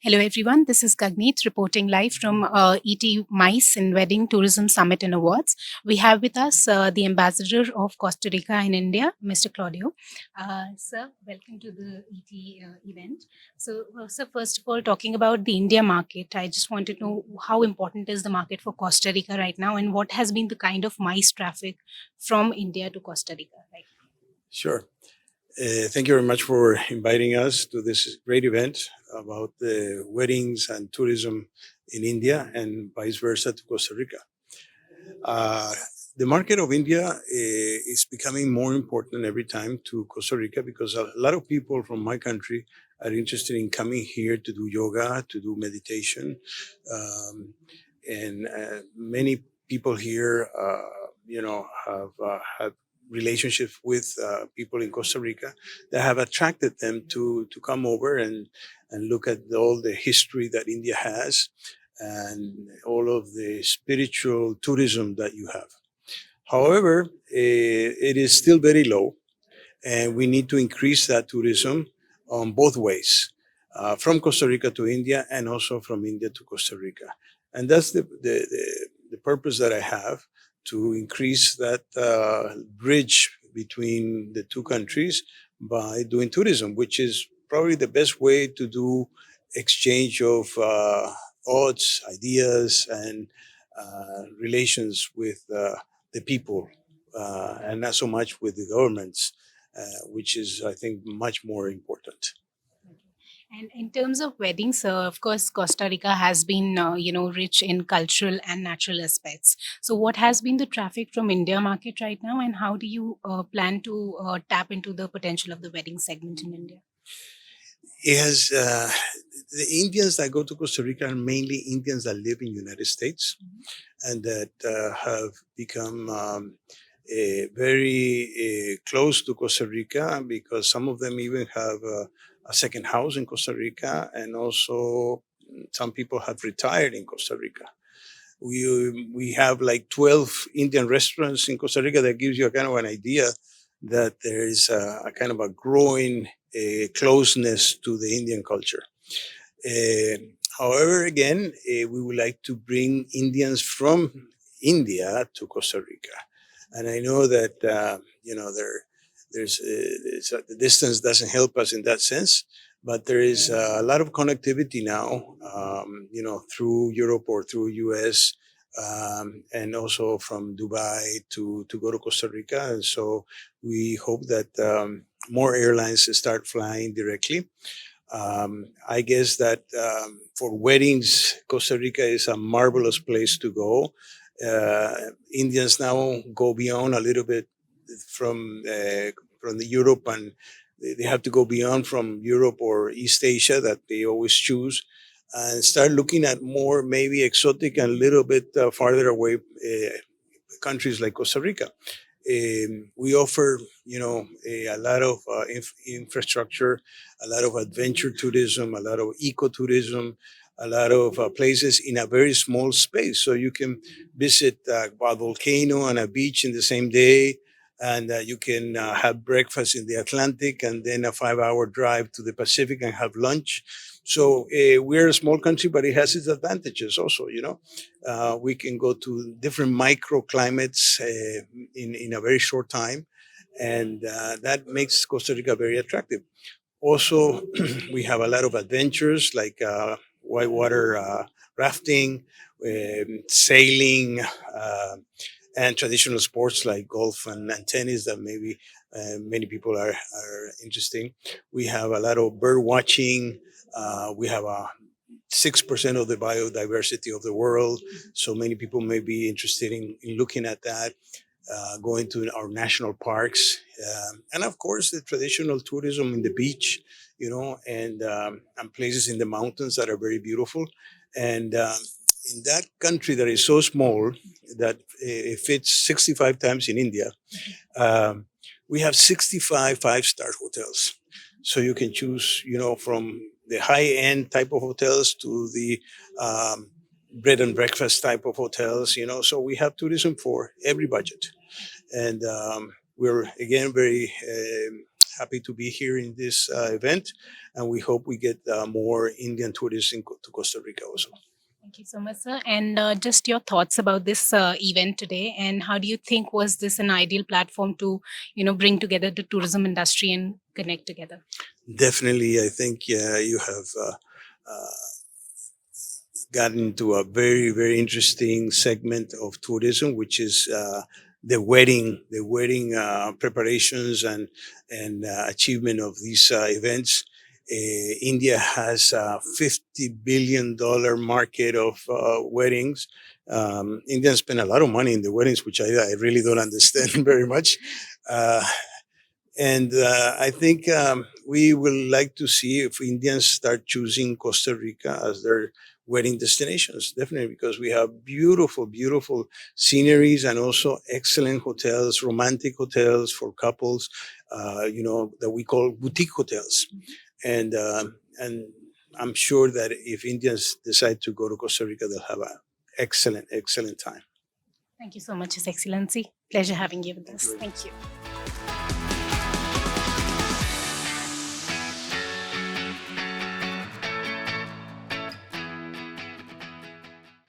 Hello, everyone. This is Gagneet reporting live from ET MICE in Wedding Tourism Summit and Awards. We have with us the ambassador of Costa Rica in India, Mr. Claudio. Sir, welcome to the ET event. Sir, first of all, talking about the India market, I just want to know how important is the market for Costa Rica right now, and what has been the kind of MICE traffic from India to Costa Rica right now? Sure. Thank you very much for inviting us to this great event about the weddings and tourism in India and vice versa to Costa Rica. Uh, the market of India is becoming more important every time to Costa Rica because a lot of people from my country are interested in coming here to do yoga, to do meditation, and many people here, have relationships with people in Costa Rica that have attracted them to come over and look at all the history that India has and all of the spiritual tourism that you have. However, it is still very low, and we need to increase that tourism on both ways, from Costa Rica to India and also from India to Costa Rica. And that's the purpose that I have to increase that bridge between the two countries by doing tourism, which is probably the best way to do exchange of thoughts, ideas, and relations with the people, and not so much with the governments, which is, I think, much more important. And in terms of weddings, of course, Costa Rica has been, rich in cultural and natural aspects. So, what has been the traffic from India market right now, and how do you plan to tap into the potential of the wedding segment in India? It has the Indians that go to Costa Rica are mainly Indians that live in United States and that have become very close to Costa Rica because some of them even have a second house in Costa Rica, and also some people have retired in Costa Rica. We have like 12 Indian restaurants in Costa Rica. That gives you a kind of an idea that there is a kind of a growing closeness to the Indian culture. Uh, However, again, we would like to bring Indians from India to Costa Rica, and I know that the distance doesn't help us in that sense, but there is a lot of connectivity now, through Europe or through US, and also from Dubai to go to Costa Rica, and so we hope that more airlines start flying directly. I guess that for weddings, Costa Rica is a marvelous place to go. Indians now go beyond a little bit from the Europe, and they have to go beyond from Europe or East Asia that they always choose, and start looking at more maybe exotic and a little bit farther away countries like Costa Rica. We offer, a lot of infrastructure, a lot of adventure tourism, a lot of ecotourism, a lot of places in a very small space. So you can visit a volcano and a beach in the same day, and you can have breakfast in the Atlantic and then a 5 hour drive to the Pacific and have lunch. So we're a small country, but it has its advantages also, we can go to different microclimates in a very short time, and that makes Costa Rica very attractive. Also, we have a lot of adventures like whitewater rafting, sailing, and traditional sports like golf and tennis that maybe many people are interested in. We have a lot of bird watching. We have a 6% of the biodiversity of the world. So many people may be interested in looking at that, going to our national parks, and of course the traditional tourism in the beach, and places in the mountains that are very beautiful. And in that country that is so small that it fits 65 times in India, um, we have 65 five-star hotels. So you can choose, from the high-end type of hotels to the um, bread and breakfast type of hotels. So we have tourism for every budget, and we're again very happy to be here in this event, and we hope we get more Indian tourists to Costa Rica also. Thank you so much, sir. And just your thoughts about this event today, and how do you think was this an ideal platform to, bring together the tourism industry and connect together? Definitely, I think you have gotten into a very, very interesting segment of tourism, which is the wedding preparations and achievement of these events. India has a $50 billion market of weddings. Indians spend a lot of money in the weddings, which I really don't understand very much. Uh, and I think we will like to see if Indians start choosing Costa Rica as their wedding destinations, definitely, because we have beautiful, beautiful sceneries and also excellent hotels, romantic hotels for couples, that we call boutique hotels. And I'm sure that if Indians decide to go to Costa Rica, they'll have an excellent, excellent time. Thank you so much, His Excellency. Pleasure having you with us. Thank you.